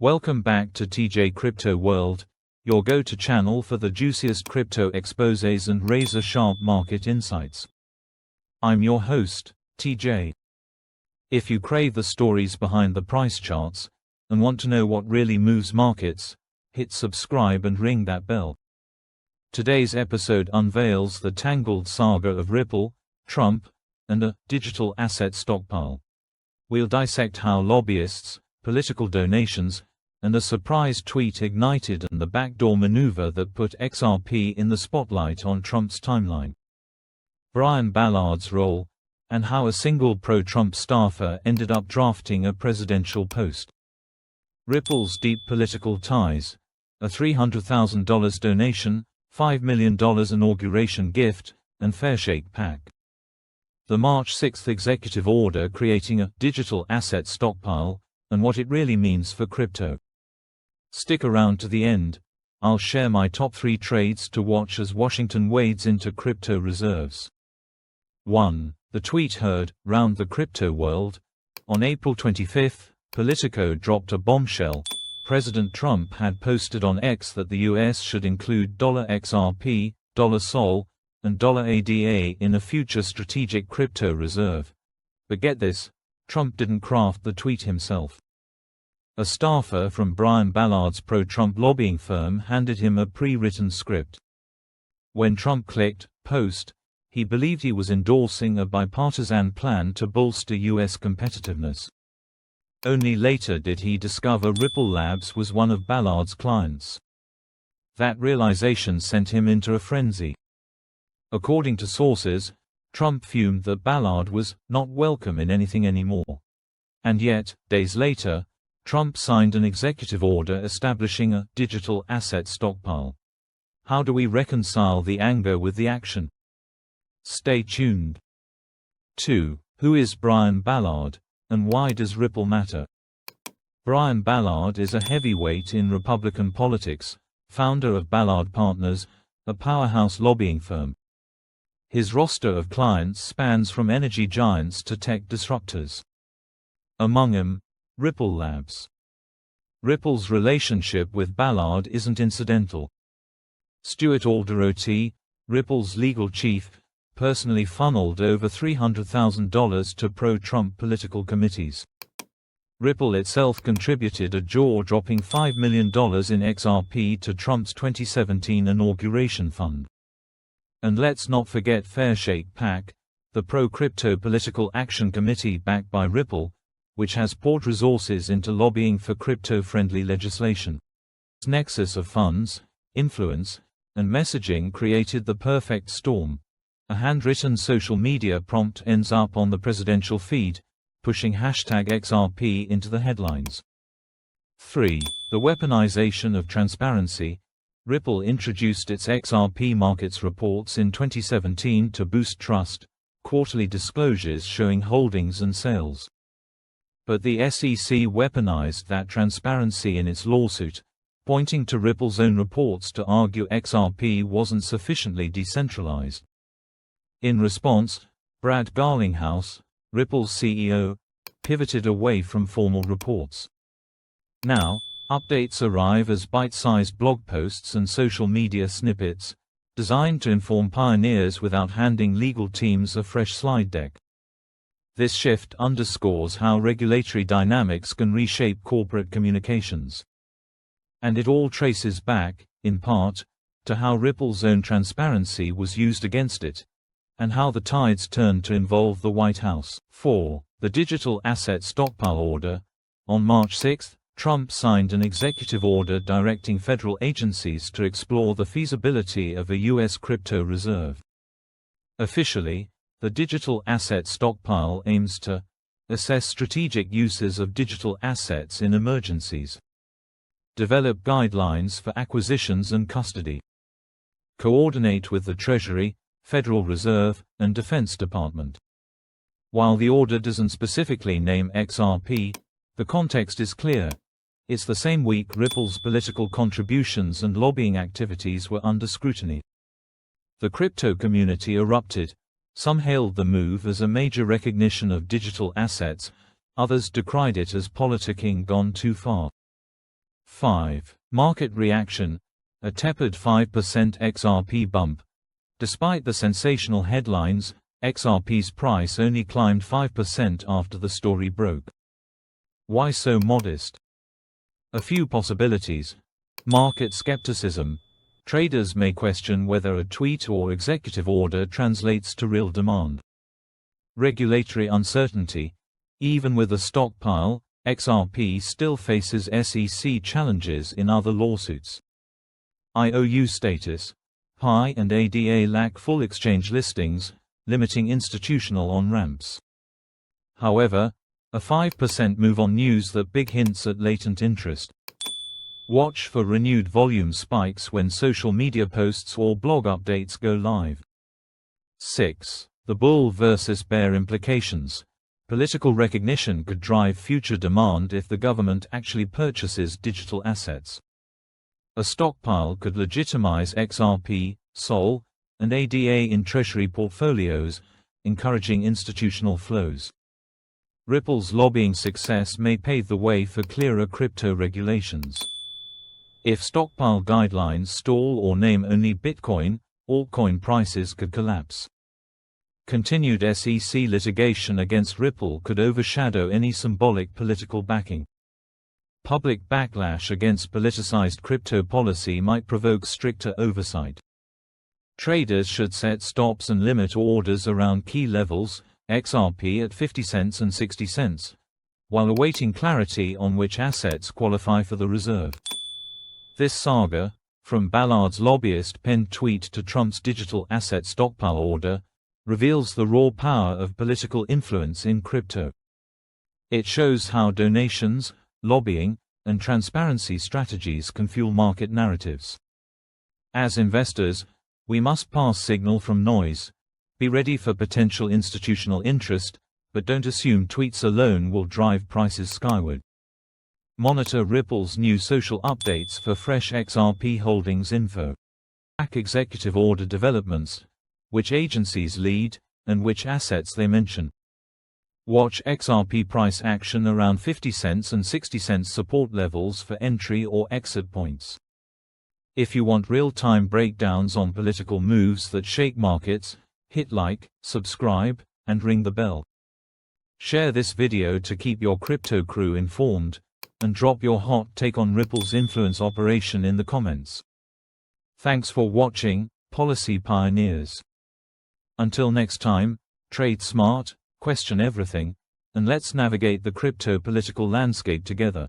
Welcome back to TJ Crypto World, your go-to channel for the juiciest crypto exposés and razor-sharp market insights. I'm your host, TJ. If you crave the stories behind the price charts, and want to know what really moves markets, hit subscribe and ring that bell. Today's episode unveils the tangled saga of Ripple, Trump, and a digital asset stockpile. We'll dissect how lobbyists, political donations, and a surprise tweet ignited the backdoor maneuver that put XRP in the spotlight on Trump's timeline. Brian Ballard's role, and how a single pro-Trump staffer ended up drafting a presidential post. Ripple's deep political ties, a $300,000 donation, $5 million inauguration gift, and Fairshake PAC. The March 6 executive order creating a digital asset stockpile, and what it really means for crypto. Stick around to the end. I'll share my top 3 trades to watch as Washington wades into crypto reserves. 1. The tweet heard round the crypto world. On April 25, Politico dropped a bombshell. President Trump had posted on X that the US should include $XRP, $SOL, and $ADA in a future strategic crypto reserve. But get this, Trump didn't craft the tweet himself. A staffer from Brian Ballard's pro-Trump lobbying firm handed him a pre-written script. When Trump clicked post, he believed he was endorsing a bipartisan plan to bolster U.S. competitiveness. Only later did he discover Ripple Labs was one of Ballard's clients. That realization sent him into a frenzy. According to sources, Trump fumed that Ballard was not welcome in anything anymore. And yet, days later, Trump signed an executive order establishing a digital asset stockpile. How do we reconcile the anger with the action? Stay tuned. 2. Who is Brian Ballard, and why does Ripple matter? Brian Ballard is a heavyweight in Republican politics, founder of Ballard Partners, a powerhouse lobbying firm. His roster of clients spans from energy giants to tech disruptors. Among them, Ripple Labs. Ripple's relationship with Ballard isn't incidental. Stuart Alderoty, Ripple's legal chief, personally funneled over $300,000 to pro-Trump political committees. Ripple itself contributed a jaw-dropping $5 million in XRP to Trump's 2017 inauguration fund. And let's not forget Fairshake PAC, the pro-crypto political action committee backed by Ripple, which has poured resources into lobbying for crypto-friendly legislation. This nexus of funds, influence, and messaging created the perfect storm. A handwritten social media prompt ends up on the presidential feed, pushing #XRP into the headlines. 3. The weaponization of transparency. Ripple introduced its XRP markets reports in 2017 to boost trust, quarterly disclosures showing holdings and sales. But the SEC weaponized that transparency in its lawsuit, pointing to Ripple's own reports to argue XRP wasn't sufficiently decentralized. In response, Brad Garlinghouse, Ripple's CEO, pivoted away from formal reports. Now, updates arrive as bite-sized blog posts and social media snippets, designed to inform pioneers without handing legal teams a fresh slide deck. This shift underscores how regulatory dynamics can reshape corporate communications. And it all traces back, in part, to how Ripple's own transparency was used against it, and how the tides turned to involve the White House. 4. The digital asset stockpile order. On March 6, Trump signed an executive order directing federal agencies to explore the feasibility of a U.S. crypto reserve. Officially, the digital asset stockpile aims to assess strategic uses of digital assets in emergencies, develop guidelines for acquisitions and custody, coordinate with the Treasury, Federal Reserve, and Defense Department. While the order doesn't specifically name XRP, the context is clear. It's the same week Ripple's political contributions and lobbying activities were under scrutiny. The crypto community erupted. Some hailed the move as a major recognition of digital assets, others decried it as politicking gone too far. 5. Market reaction. A tepid 5% XRP bump. Despite the sensational headlines, XRP's price only climbed 5% after the story broke. Why so modest? A few possibilities. Market skepticism. Traders may question whether a tweet or executive order translates to real demand. Regulatory uncertainty. Even with a stockpile, XRP still faces SEC challenges in other lawsuits. IOU status. PI and ADA lack full exchange listings, limiting institutional on-ramps. However, a 5% move on news that big hints at latent interest. Watch for renewed volume spikes when social media posts or blog updates go live. 6. The bull versus bear implications. Political recognition could drive future demand if the government actually purchases digital assets. A stockpile could legitimize XRP, SOL, and ADA in treasury portfolios, encouraging institutional flows. Ripple's lobbying success may pave the way for clearer crypto regulations. If stockpile guidelines stall or name only Bitcoin, altcoin prices could collapse. Continued SEC litigation against Ripple could overshadow any symbolic political backing. Public backlash against politicized crypto policy might provoke stricter oversight. Traders should set stops and limit orders around key levels, XRP at 50 cents and 60 cents, while awaiting clarity on which assets qualify for the reserve. This saga, from Ballard's lobbyist-penned tweet to Trump's digital asset stockpile order, reveals the raw power of political influence in crypto. It shows how donations, lobbying, and transparency strategies can fuel market narratives. As investors, we must pass signal from noise. Be ready for potential institutional interest, but don't assume tweets alone will drive prices skyward. Monitor Ripple's new social updates for fresh XRP holdings info. Track executive order developments, which agencies lead, and which assets they mention. Watch XRP price action around 50 cents and 60 cents support levels for entry or exit points. If you want real-time breakdowns on political moves that shake markets, hit like, subscribe, and ring the bell. Share this video to keep your crypto crew informed, and drop your hot take on Ripple's influence operation in the comments. Thanks for watching, policy pioneers. Until next time, trade smart, question everything, and let's navigate the crypto political landscape together.